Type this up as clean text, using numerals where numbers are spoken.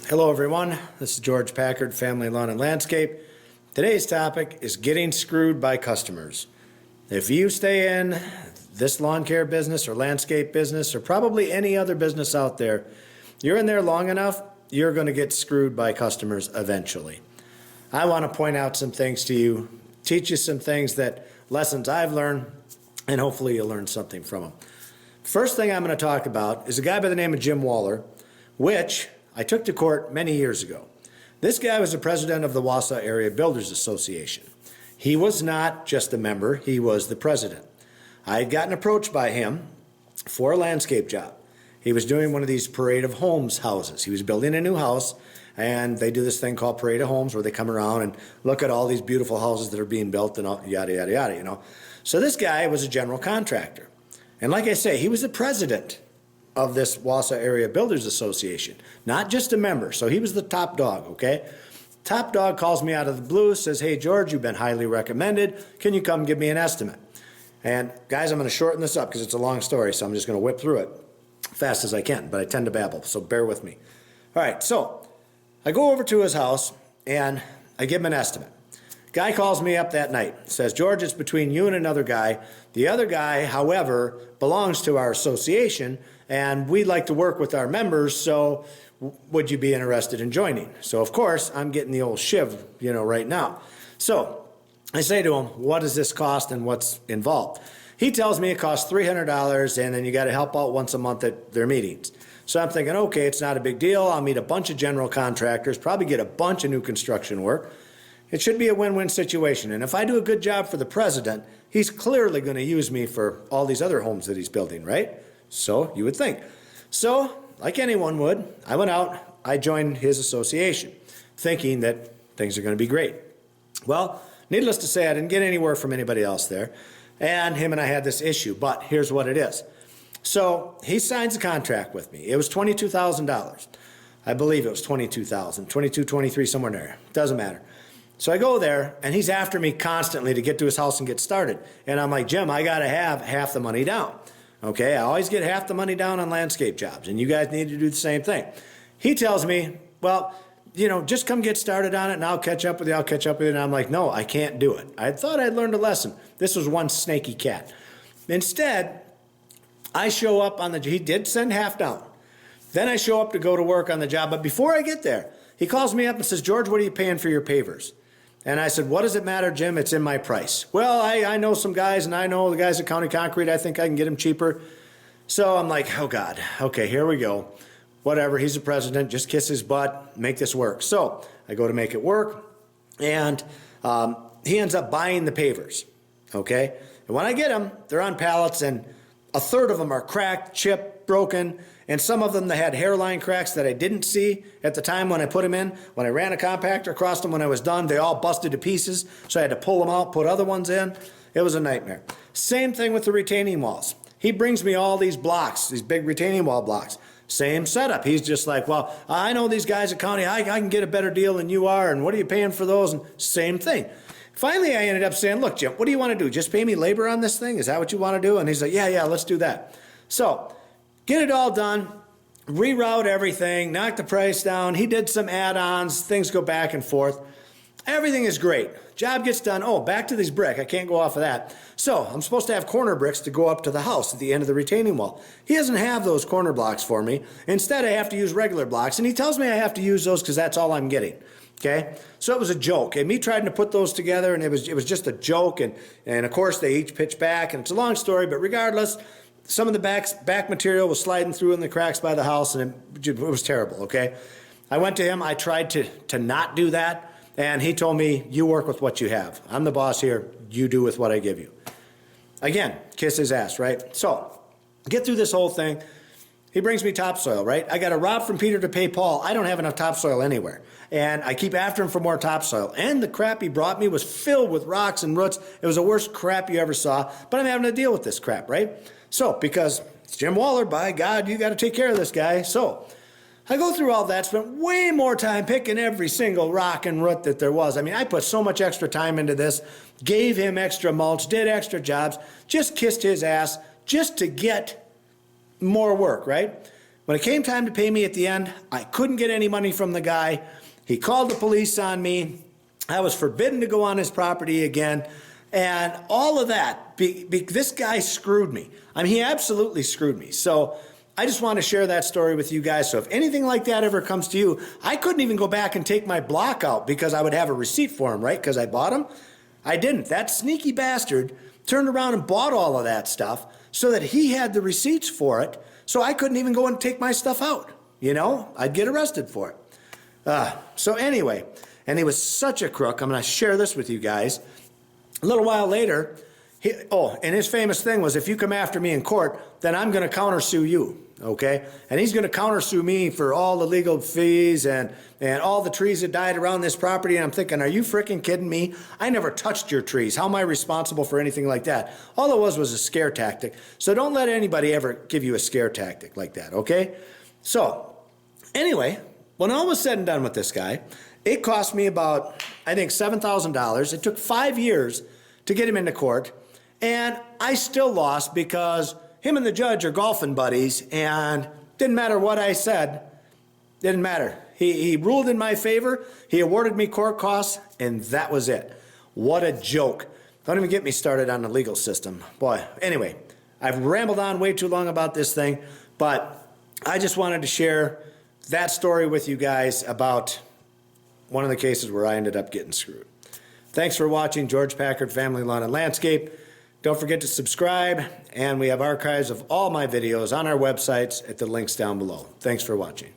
Hello everyone, this is George Packard, Family Lawn and Landscape. Today's topic is getting screwed by customers. If you stay in this lawn care business or landscape business or probably any other business out there, you're in there long enough, you're going to get screwed by customers eventually. I want to point out some things to you, teach you some lessons I've learned, and hopefully you'll learn something from them. First thing I'm going to talk about is a guy by the name of Jim Waller, which I took to court many years ago. This guy was the president of the Wausau Area Builders Association. He was not just a member, he was the president. I had gotten approached by him for a landscape job. He was doing one of these Parade of Homes houses. He was building a new house, and they do this thing called Parade of Homes where they come around and look at all these beautiful houses that are being built and all, yada, yada, yada, you know. So this guy was a general contractor. And like I say, he was the president of this Wausau Area Builders Association, not just a member. So he was the top dog, okay? Top dog calls me out of the blue, says, "Hey, George, you've been highly recommended. Can you come give me an estimate?" And guys, I'm going to shorten this up because it's a long story, so I'm just going to whip through it fast as I can, but I tend to babble, so bear with me. All right, so I go over to his house, and I give him an estimate. Guy calls me up that night, says, "George, it's between you and another guy. The other guy, however, belongs to our association, and we'd like to work with our members, so would you be interested in joining?" So, of course, I'm getting the old shiv, right now. So I say to him, "What does this cost and what's involved?" He tells me it costs $300, and then you got to help out once a month at their meetings. So I'm thinking, okay, it's not a big deal. I'll meet a bunch of general contractors, probably get a bunch of new construction work. It should be a win-win situation. And if I do a good job for the president, he's clearly going to use me for all these other homes that he's building, right? So you would think. So, like anyone would, I went out, I joined his association, thinking that things are going to be great. Well, needless to say, I didn't get anywhere from anybody else there. And him and I had this issue, but here's what it is. So he signs a contract with me. It was $22,000. I believe it was $22,000, $22,000, $23,000, somewhere in there. Doesn't matter. So I go there, and he's after me constantly to get to his house and get started. And I'm like, "Jim, I got to have half the money down. Okay, I always get half the money down on landscape jobs, and you guys need to do the same thing." He tells me, "Well, just come get started on it, and I'll catch up with you, And I'm like, "No, I can't do it." I thought I'd learned a lesson. This was one snaky cat. Instead, I show up on he did send half down. Then I show up to go to work on the job, but before I get there, he calls me up and says, "George, what are you paying for your pavers?" And I said, "What does it matter, Jim? It's in my price." "Well, I know some guys, and I know the guys at County Concrete. I think I can get them cheaper." So I'm like, oh, God. Okay, here we go. Whatever, he's the president. Just kiss his butt. Make this work. So I go to make it work, and he ends up buying the pavers, okay? And when I get them, they're on pallets, and a third of them are cracked, chipped, broken, and some of them that had hairline cracks that I didn't see at the time when I put them in. When I ran a compactor across them when I was done, they all busted to pieces, so I had to pull them out, put other ones in. It was a nightmare. Same thing with the retaining walls. He brings me all these blocks, these big retaining wall blocks. Same setup. He's just like, "Well, I know these guys at County, I can get a better deal than you are, and what are you paying for those?" And same thing. Finally, I ended up saying, "Look, Jim, what do you want to do? Just pay me labor on this thing? Is that what you want to do?" And he's like, yeah, let's do that. So get it all done, reroute everything, knock the price down. He did some add-ons, things go back and forth. Everything is great. Job gets done. Oh, back to these brick. I can't go off of that. So I'm supposed to have corner bricks to go up to the house at the end of the retaining wall. He doesn't have those corner blocks for me. Instead, I have to use regular blocks, and he tells me I have to use those because that's all I'm getting. Okay, so it was a joke, and me trying to put those together, and it was just a joke, and of course they each pitch back, and it's a long story, but regardless, some of the back material was sliding through in the cracks by the house, and it was terrible. Okay, I went to him. I tried to not do that, and he told me, "You work with what you have. I'm the boss here. You do with what I give you." Again, kiss his ass, right? So get through this whole thing. He brings me topsoil, right? I got to rob from Peter to pay Paul. I don't have enough topsoil anywhere. And I keep after him for more topsoil. And the crap he brought me was filled with rocks and roots. It was the worst crap you ever saw. But I'm having to deal with this crap, right? So, because it's Jim Waller, by God, you got to take care of this guy. So I go through all that, spent way more time picking every single rock and root that there was. I mean, I put so much extra time into this, gave him extra mulch, did extra jobs, just kissed his ass just to get more work, right? When it came time to pay me at the end, I couldn't get any money from the guy. He called the police on me. I was forbidden to go on his property again. And all of that, this guy screwed me. I mean, he absolutely screwed me. So I just want to share that story with you guys. So if anything like that ever comes to you, I couldn't even go back and take my block out because I would have a receipt for him, right? Because I bought him. I didn't. That sneaky bastard turned around and bought all of that stuff so that he had the receipts for it. So I couldn't even go and take my stuff out. You know, I'd get arrested for it. So anyway, and he was such a crook. I'm going to share this with you guys. A little while later, and his famous thing was, if you come after me in court, then I'm going to countersue you, okay? And he's going to countersue me for all the legal fees and all the trees that died around this property. And I'm thinking, are you freaking kidding me? I never touched your trees. How am I responsible for anything like that? All it was a scare tactic. So don't let anybody ever give you a scare tactic like that, okay? So anyway, when all was said and done with this guy, it cost me about, I think, $7,000. It took 5 years to get him into court. And I still lost because him and the judge are golfing buddies, and didn't matter what I said, didn't matter. He ruled in my favor, he awarded me court costs, and that was it. What a joke. Don't even get me started on the legal system. Boy, anyway, I've rambled on way too long about this thing, but I just wanted to share that story with you guys about one of the cases where I ended up getting screwed. Thanks for watching George Packard Family Lawn and Landscape. Don't forget to subscribe, and we have archives of all my videos on our websites at the links down below. Thanks for watching.